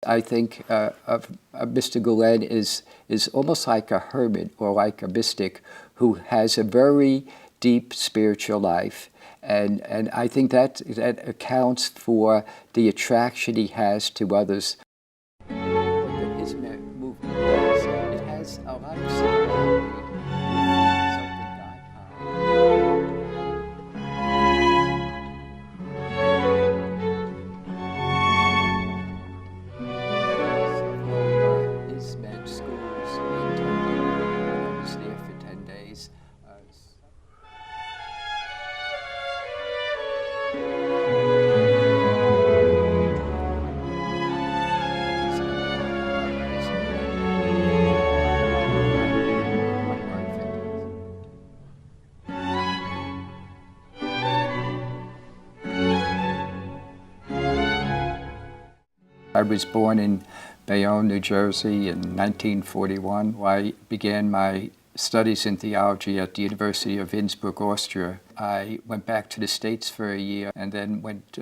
I think Mr. Gülen is almost like a hermit or like a mystic who has a very deep spiritual life. And I think that accounts for the attraction he has to others. What the Hizmet movement does, it has a lot of similarity with Hizmet schools in Turkey. I was there for 10 days. I was born in Bayonne, New Jersey in 1941. I began my studies in theology at the University of Innsbruck, Austria. I went back to the States for a year and then went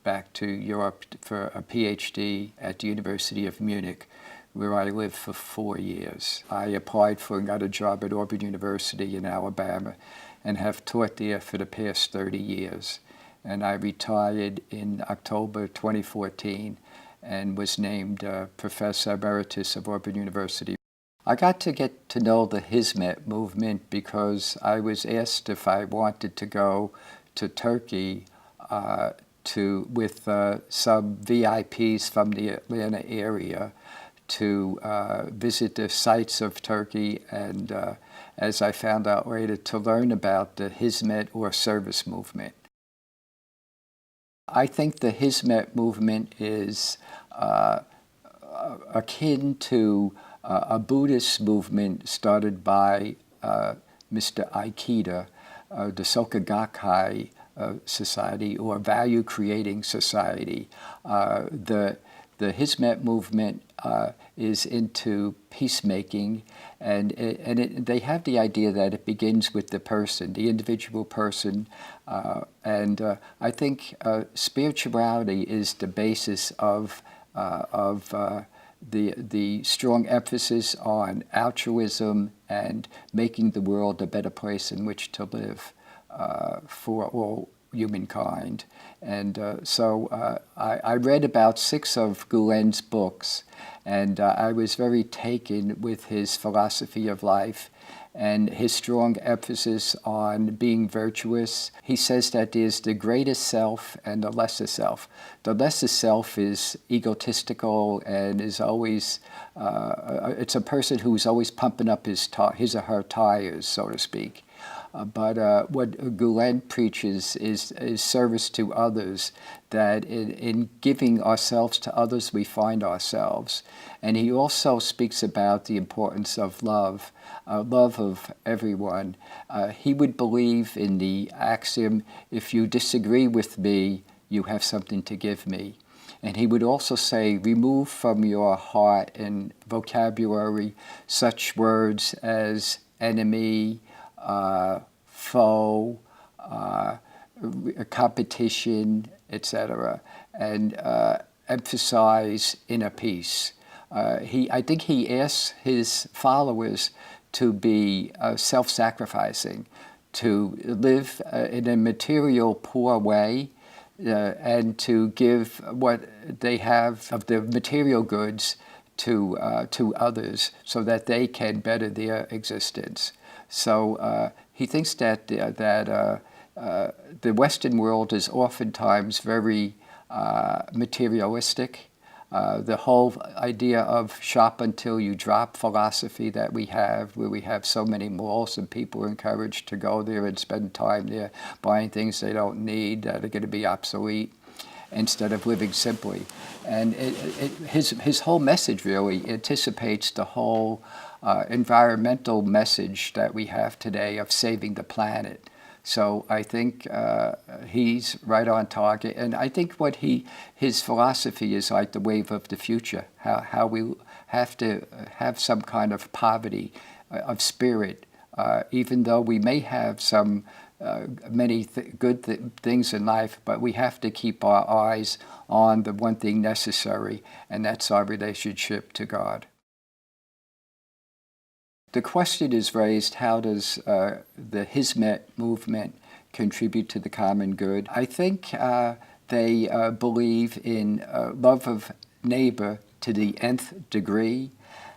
back to Europe for a Ph.D. at the University of Munich, where I lived for 4 years. I applied for and got a job at Auburn University in Alabama and have taught there for the past 30 years. And I retired in October 2014 and was named Professor Emeritus of Auburn University. I got to know the Hizmet movement because I was asked if I wanted to go to Turkey with some VIPs from the Atlanta area to visit the sites of Turkey and, as I found out later, to learn about the Hizmet or service movement. I think the Hizmet movement is akin to a Buddhist movement started by Mr. Ikita, the Soka Gakkai Society, or Value Creating Society. The Hizmet movement is into peacemaking, and they have the idea that it begins with the person, the individual person, and I think spirituality is the basis of the strong emphasis on altruism and making the world a better place in which to live for all humankind. And so I read about 6 of Gülen's books, and I was very taken with his philosophy of life and his strong emphasis on being virtuous. He says that there's the greatest self and the lesser self. The lesser self is egotistical and is always, it's a person who's always pumping up his or her tires, so to speak. But what Gülen preaches is service to others, that in giving ourselves to others, we find ourselves. And he also speaks about the importance of love, love of everyone. He would believe in the axiom, if you disagree with me, you have something to give me. And he would also say, remove from your heart and vocabulary such words as enemy, foe, competition, etc., and emphasize inner peace. I think he asks his followers to be self-sacrificing, to live in a material poor way, and to give what they have of the material goods to others so that they can better their existence. So he thinks that the Western world is oftentimes very materialistic. The whole idea of shop until you drop philosophy that we have, where we have so many malls and people are encouraged to go there and spend time there buying things they don't need that are going to be obsolete, instead of living simply. And his whole message really anticipates the whole environmental message that we have today of saving the planet. So I think he's right on target, and I think what his philosophy is like the wave of the future, how we have to have some kind of poverty of spirit, even though we may have some many things in life, but we have to keep our eyes on the one thing necessary, and that's our relationship to God. The question is raised, how does the Hizmet movement contribute to the common good? I think they believe in love of neighbor to the nth degree,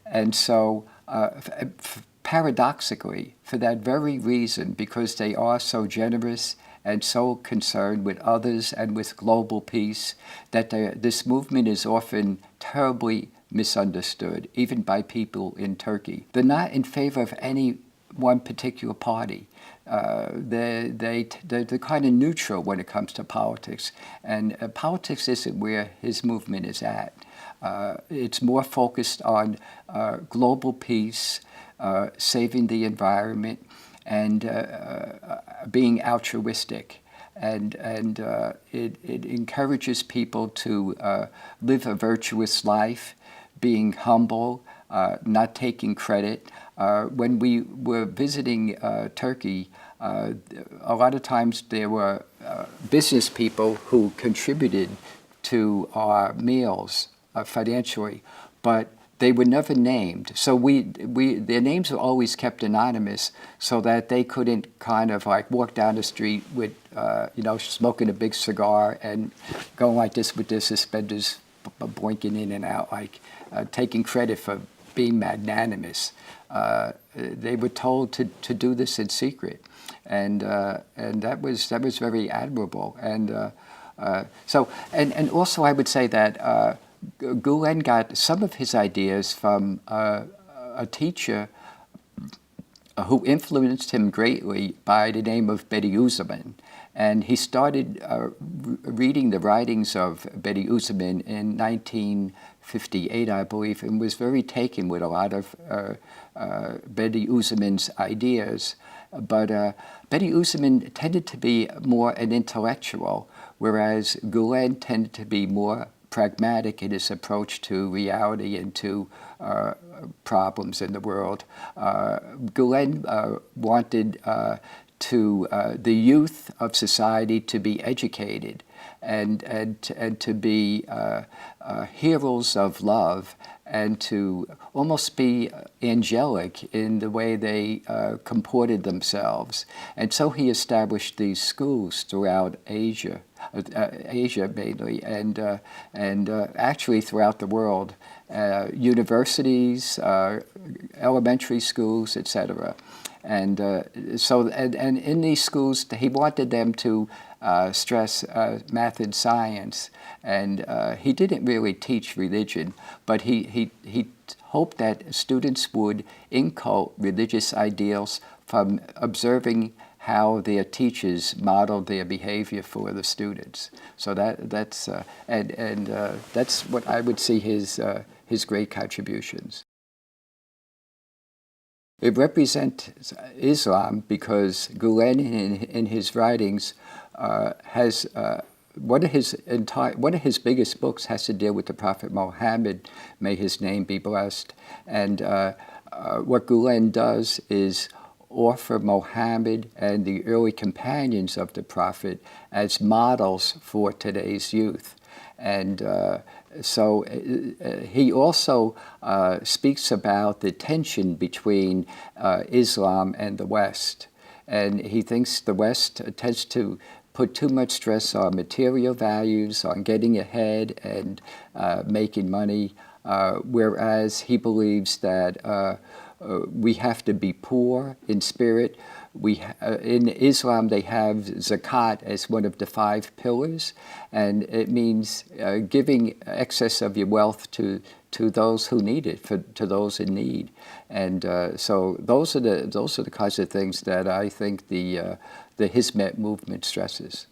and so paradoxically, for that very reason, because they are so generous and so concerned with others and with global peace, that this movement is often terribly misunderstood, even by people in Turkey. They're not in favor of any one particular party. They're kind of neutral when it comes to politics, and politics isn't where his movement is at. It's more focused on global peace, saving the environment, and being altruistic. And it encourages people to live a virtuous life, being humble, not taking credit. When we were visiting Turkey, a lot of times there were business people who contributed to our meals financially, but they were never named. So their names were always kept anonymous, so that they couldn't kind of like walk down the street with, smoking a big cigar and going like this with their suspenders boinking in and out, like taking credit for being magnanimous. They were told to do this in secret, and that was very admirable. And and also I would say that Gülen got some of his ideas from a teacher who influenced him greatly by the name of Bediüzzaman. And he started reading the writings of Bediüzzaman in 1958, I believe, and was very taken with a lot of Bediüzzaman's ideas. But Bediüzzaman tended to be more an intellectual, whereas Gülen tended to be more pragmatic in his approach to reality and to problems in the world. Gülen wanted the youth of society to be educated and to be heroes of love, and to almost be angelic in the way they comported themselves. And so he established these schools throughout Asia mainly, and actually throughout the world, universities, elementary schools, etc. And and in these schools, he wanted them to stress math and science, and he didn't really teach religion, but he hoped that students would inculcate religious ideals from observing how their teachers modeled their behavior for the students. So that's what I would see his great contributions. It represents Islam because Gülen in his writings has one of his biggest books has to deal with the Prophet Muhammad, may his name be blessed. And what Gülen does is offer Muhammad and the early companions of the Prophet as models for today's youth. And so he also speaks about the tension between Islam and the West. And he thinks the West tends to put too much stress on material values, on getting ahead and making money, whereas he believes that we have to be poor in spirit. In Islam, they have zakat as one of the 5 pillars, and it means giving excess of your wealth to those who need it, to those in need. And so those are the kinds of things that I think the Hizmet movement stresses.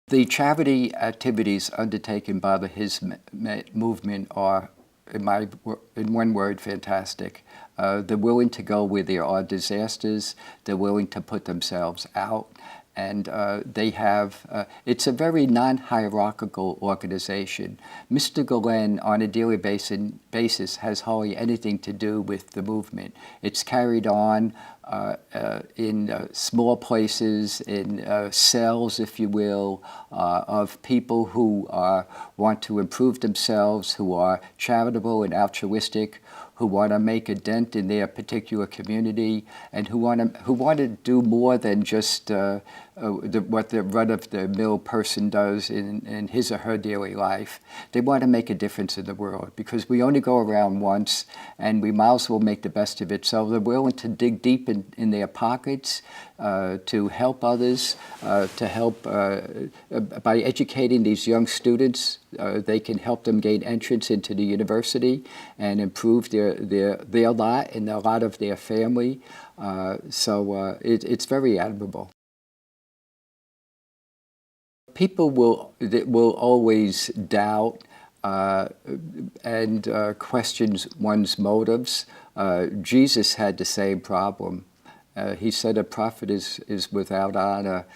The charity activities undertaken by the Hizmet movement are, in one word, fantastic. They're willing to go where there are disasters. They're willing to put themselves out. And they have, it's a very non-hierarchical organization. Mr. Gülen, on a daily basis, has hardly anything to do with the movement. It's carried on in small places, in cells, if you will, of people who want to improve themselves, who are charitable and altruistic, who want to make a dent in their particular community, and who want to do more than just what the run-of-the-mill person does in his or her daily life. They want to make a difference in the world, because we only go around once, and we might as well make the best of it. So they're willing to dig deep in their pockets to help others, to help by educating these young students. They can help them gain entrance into the university and improve their lot and the lot of their family. So it's very admirable. People will always doubt and question one's motives. Jesus had the same problem. He said a prophet is without honor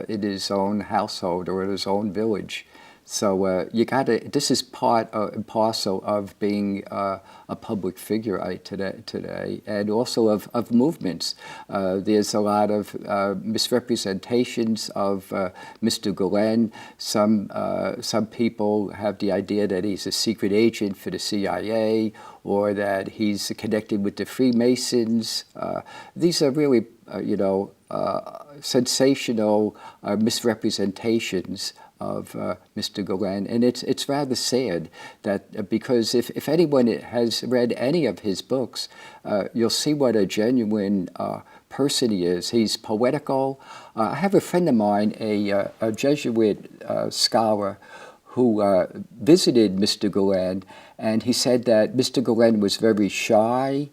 in his own household or in his own village. So this is part and parcel of being a public figure today, and also of movements. There's a lot of misrepresentations of Mr. Gülen. Some people have the idea that he's a secret agent for the CIA, or that he's connected with the Freemasons. These are really, sensational misrepresentations of Mr. Gülen, and it's rather sad that because if anyone has read any of his books, you'll see what a genuine person he is. He's poetical. I have a friend of mine, a Jesuit scholar, who visited Mr. Gülen, and he said that Mr. Gülen was very shy.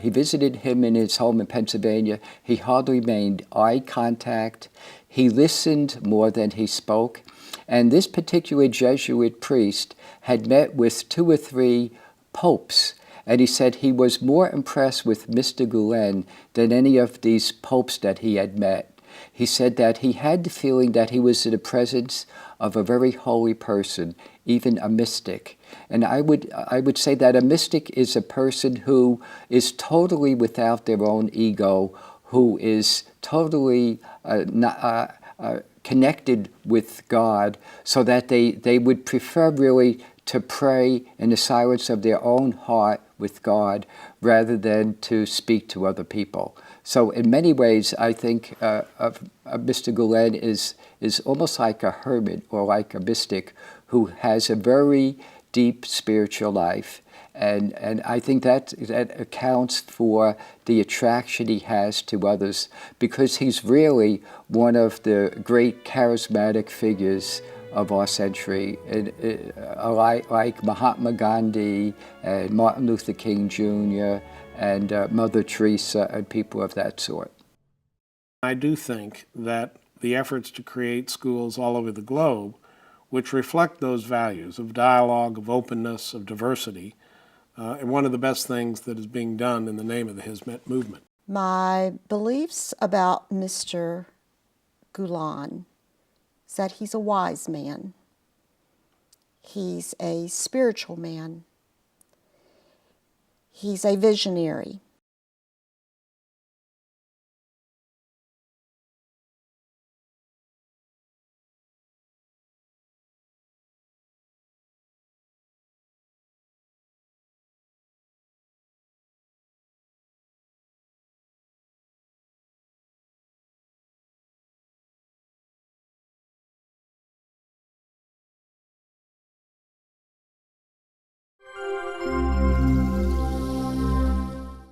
He visited him in his home in Pennsylvania. He hardly made eye contact. He listened more than he spoke. And this particular Jesuit priest had met with 2 or 3 popes. And he said he was more impressed with Mr. Gülen than any of these popes that he had met. He said that he had the feeling that he was in the presence of a very holy person, even a mystic. And I would say that a mystic is a person who is totally without their own ego, who is totally connected with God, so that they would prefer really to pray in the silence of their own heart with God rather than to speak to other people. So in many ways, I think Mr. Gülen is almost like a hermit or like a mystic who has a very deep spiritual life. And I think that accounts for the attraction he has to others, because he's really one of the great charismatic figures of our century, like Mahatma Gandhi and Martin Luther King Jr. and Mother Teresa and people of that sort. I do think that the efforts to create schools all over the globe which reflect those values of dialogue, of openness, of diversity, and one of the best things that is being done in the name of the Hizmet Movement. My beliefs about Mr. Gülen is that he's a wise man. He's a spiritual man. He's a visionary.